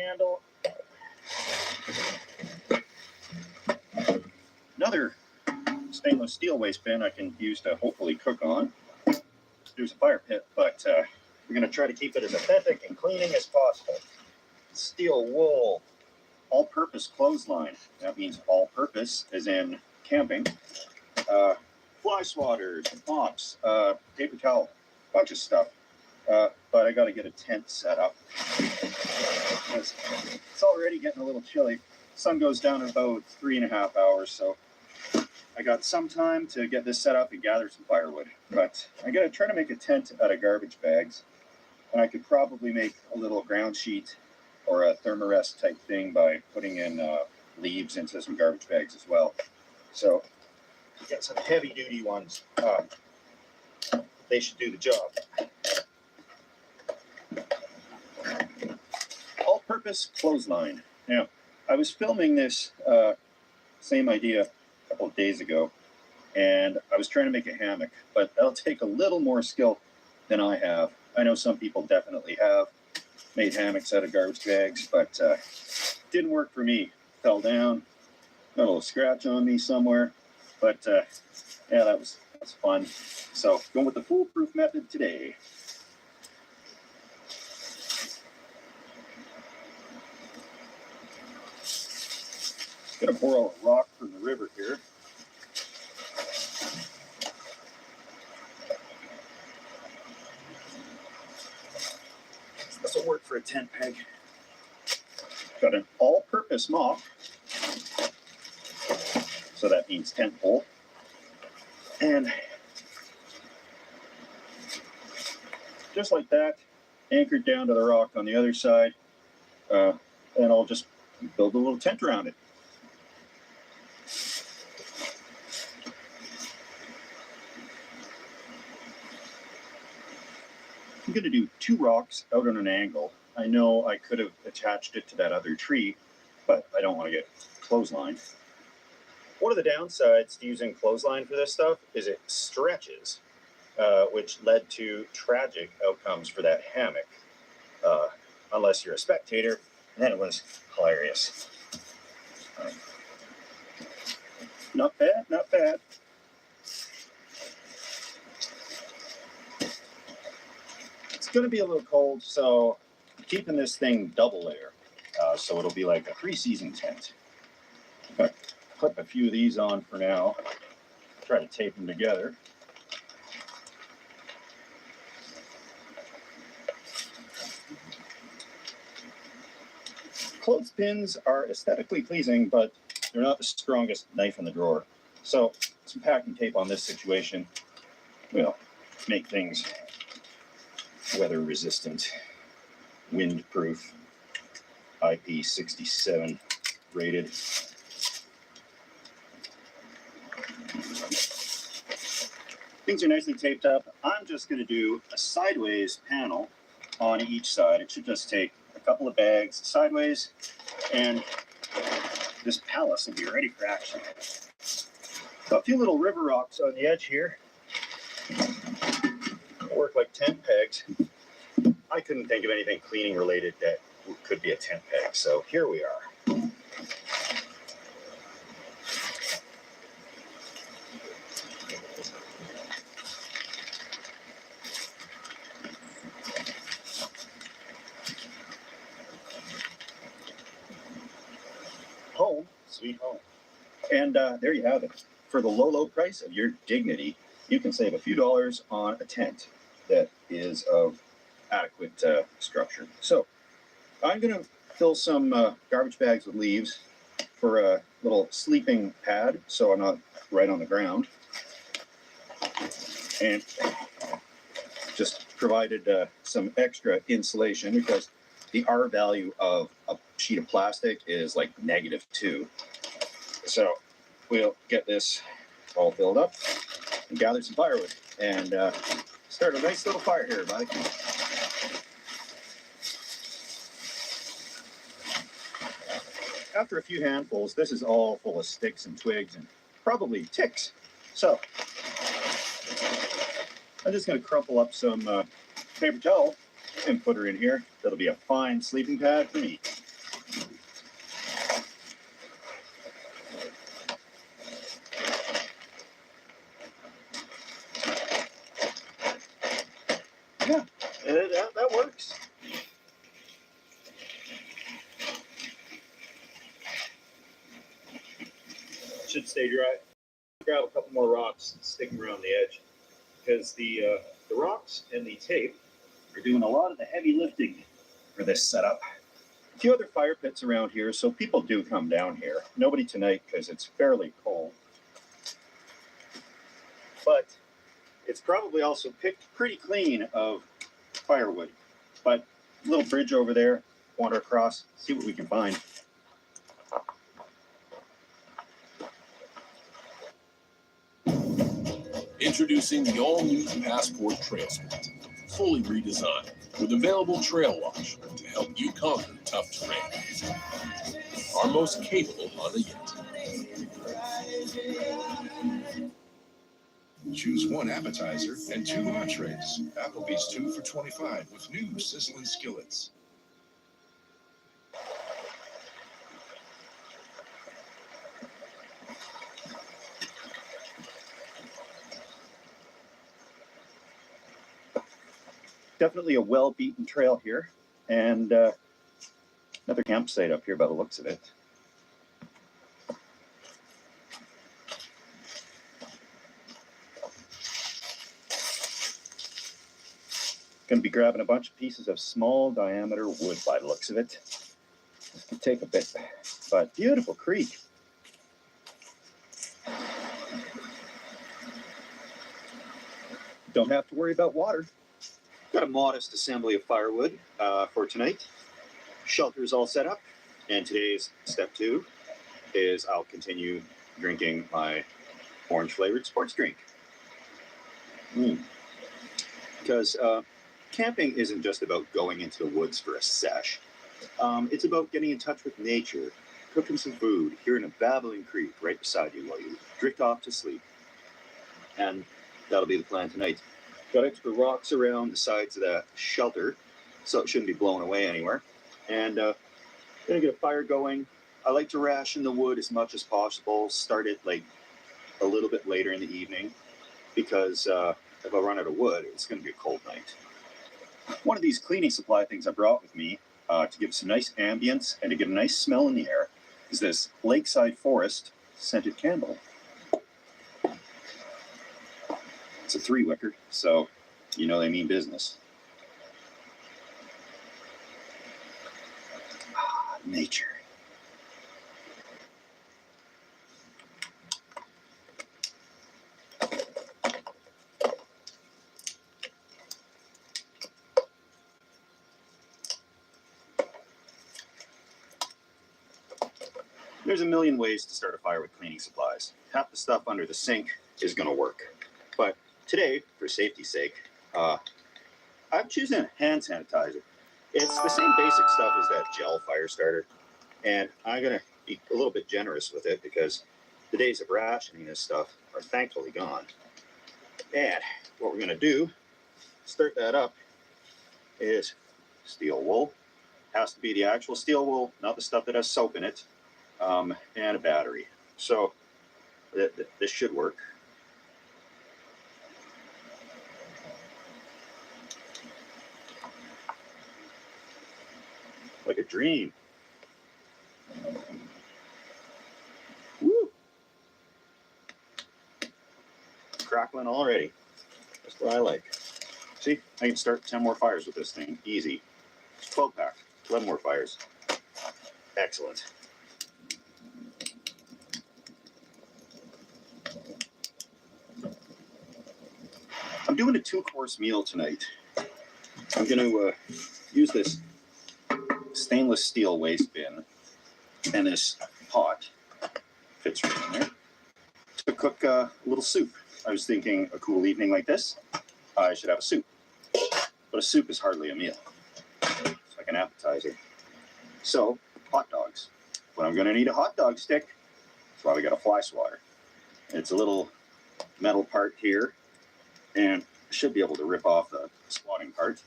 handle. Another stainless steel waste bin I can use to hopefully cook on. There's a fire pit, but we're going to try to keep it as authentic and cleaning as possible. Steel wool all-purpose clothesline. That means all-purpose, as in camping. Fly swatters, mops, paper towel, bunch of stuff. But I got to get a tent set up. It's already getting a little chilly. Sun goes down in about 3.5 hours, so I got some time to get this set up and gather some firewood. But I got to try to make a tent out of garbage bags, and I could probably make a little ground sheet or a thermarest type thing by putting in leaves into some garbage bags as well. So get some heavy duty ones. They should do the job. All-purpose clothesline. Now, I was filming this same idea a couple of days ago, and I was trying to make a hammock, but that'll take a little more skill than I have. I know some people definitely have made hammocks out of garbage bags, but didn't work for me. Fell down, got a little scratch on me somewhere, but yeah, that was fun. So going with the foolproof method today. Gonna borrow a rock from the river here. This will work for a tent peg. Got an all-purpose mop, so that means tent pole, and just like that, anchored down to the rock on the other side, and I'll just build a little tent around it. I'm going to do 2 rocks out on an angle. I know I could have attached it to that other tree, but I don't want to get clotheslined. One of the downsides to using clothesline for this stuff is it stretches, which led to tragic outcomes for that hammock. Unless you're a spectator, and then it was hilarious. Not bad, not bad. It's going to be a little cold, so I'm keeping this thing double layer, so it'll be like a 3-season tent. But clip a few of these on for now. Try to tape them together. Clothespins are aesthetically pleasing, but they're not the strongest knife in the drawer. So some packing tape on this situation will make things weather resistant, wind proof, IP67 rated. Things are nicely taped up. I'm just going to do a sideways panel on each side. It should just take a couple of bags sideways, and this palace will be ready for action. So a few little river rocks on the edge here. Work like tent pegs. I couldn't think of anything cleaning related that could be a tent peg, so here we are. Home, sweet home. And there you have it. For the low, low price of your dignity, you can save a few dollars on a tent that is of adequate structure. So I'm going to fill some garbage bags with leaves for a little sleeping pad, so I'm not right on the ground. And just provided some extra insulation, because the R value of a sheet of plastic is like -2. So we'll get this all filled up and gather some firewood and start a nice little fire here, buddy. After a few handfuls, this is all full of sticks and twigs and probably ticks. So I'm just going to crumple up some paper towel and put her in here. That'll be a fine sleeping pad for me. that works. Should stay dry. Grab a couple more rocks and stick them around the edge, because the rocks and the tape are doing a lot of the heavy lifting for this setup. A few other fire pits around here, so people do come down here. Nobody tonight because it's fairly cold. But it's probably also picked pretty clean of firewood. But a little bridge over there, wander across, see what we can find. Introducing the all-new Passport Trail Sport, fully redesigned with available trail wash to help you conquer tough terrain. Our most capable Honda yet. Choose one appetizer and 2 entrees. Applebee's 2 for $25 with new sizzling skillets. Definitely a well-beaten trail here, and another campsite up here by the looks of it. Going to be grabbing a bunch of pieces of small diameter wood by the looks of it. This could take a bit, but beautiful creek. Don't have to worry about water. Got a modest assembly of firewood for tonight. Shelter is all set up, and today's step 2 is I'll continue drinking my orange flavored sports drink. Because camping isn't just about going into the woods for a sesh. It's about getting in touch with nature, cooking some food, hearing a babbling creek right beside you while you drift off to sleep. And that'll be the plan tonight. Got extra rocks around the sides of the shelter, so it shouldn't be blown away anywhere. And gonna get a fire going. I like to ration the wood as much as possible. Start it like a little bit later in the evening, because if I run out of wood, it's gonna be a cold night. One of these cleaning supply things I brought with me to give some nice ambience and to get a nice smell in the air is this Lakeside Forest scented candle. It's a 3-wicker, so you know they mean business. Nature. There's a million ways to start a fire with cleaning supplies. Half the stuff under the sink is going to work. But today, for safety's sake, I'm choosing hand sanitizer. It's the same basic stuff as that gel fire starter. And I'm going to be a little bit generous with it because the days of rationing this stuff are thankfully gone. And what we're going to do, start that up, is steel wool. Has to be the actual steel wool, not the stuff that has soap in it. And a battery. So this should work. Like a dream. Woo! Crackling already. That's what I like. See, I can start 10 more fires with this thing. Easy. 12 pack. 11 more fires. Excellent. I'm doing a 2-course meal tonight. I'm going to use this stainless steel waste bin and this pot, fits right in there, to cook a little soup. I was thinking a cool evening like this, I should have a soup. But a soup is hardly a meal. It's like an appetizer. So, hot dogs. But I'm going to need a hot dog stick. That's why we got a fly swatter. It's a little metal part here, and I should be able to rip off the swatting part.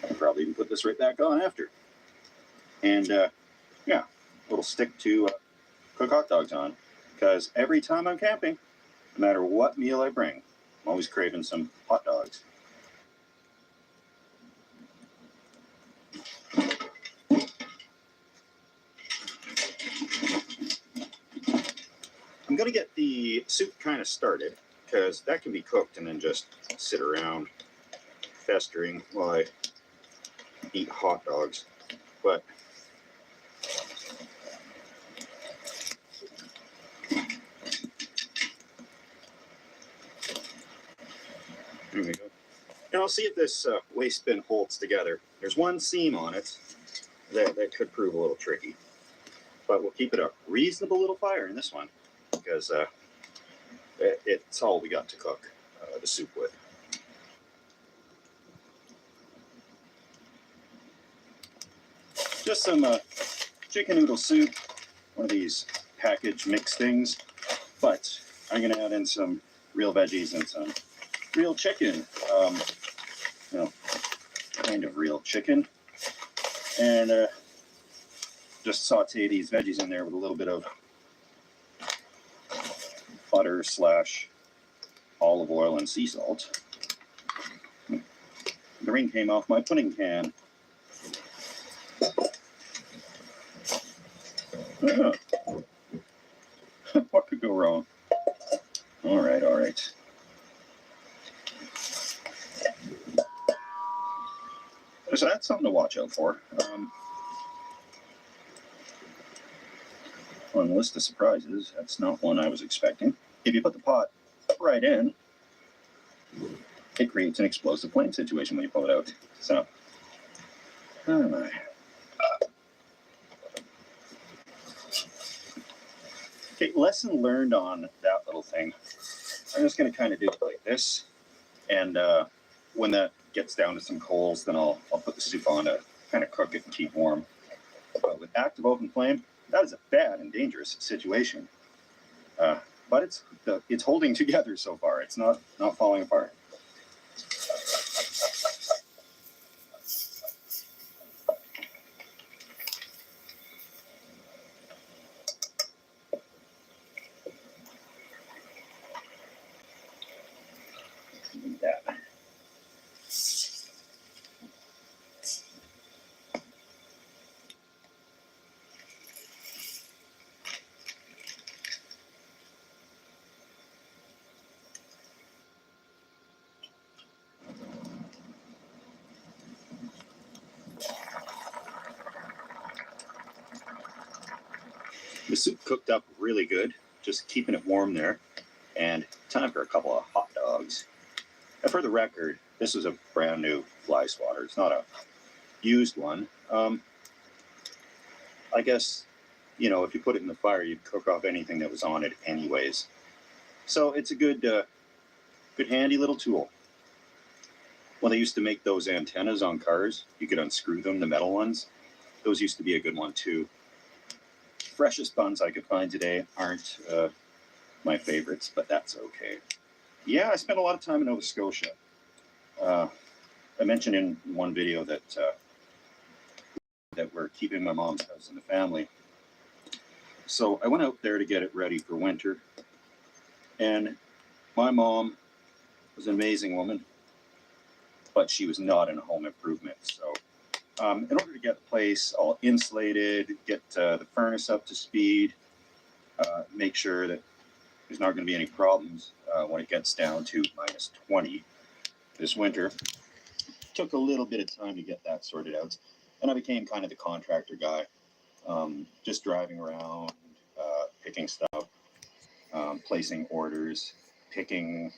I'll probably even put this right back on after. And yeah, a little stick to cook hot dogs on. Because every time I'm camping, no matter what meal I bring, I'm always craving some hot dogs. going to get the soup kind of started, because that can be cooked and then just sit around festering while I eat hot dogs. But there we go. And I'll see if this waste bin holds together. There's one seam on it that could prove a little tricky. But we'll keep it a reasonable little fire in this one, because it's all we got to cook the soup with. Just some chicken noodle soup, one of these package mix things, but I'm going to add in some real veggies and some real chicken, kind of real chicken, and just saute these veggies in there with a little bit of butter / olive oil and sea salt. The ring came off my pudding can. What could go wrong? All right, all right. So that's something to watch out for. On the list of surprises, that's not one I was expecting. If you put the pot right in, it creates an explosive flame situation when you pull it out. So, oh my. Okay, lesson learned on that little thing. I'm just going to kind of do it like this, and when that gets down to some coals, then I'll put the soup on to kind of cook it and keep warm. But with active open flame, that is a bad and dangerous situation. But it's holding together so far. It's not falling apart. That. The soup cooked up really good, just keeping it warm there. And time for a couple of hot dogs. And for the record, this is a brand new fly swatter. It's not a used one. I guess, if you put it in the fire, you'd cook off anything that was on it anyways. So it's a good handy little tool. When they used to make those antennas on cars, you could unscrew them, the metal ones. Those used to be a good one too. Freshest buns I could find today aren't my favorites, but that's okay. Yeah, I spent a lot of time in Nova Scotia. I mentioned in one video that we're keeping my mom's house in the family. So I went out there to get it ready for winter. And my mom was an amazing woman, but she was not in a home improvement. So in order to get the place all insulated, get the furnace up to speed, make sure that there's not going to be any problems when it gets down to -20 this winter. Took a little bit of time to get that sorted out. And I became kind of the contractor guy, just driving around, picking stuff, placing orders, picking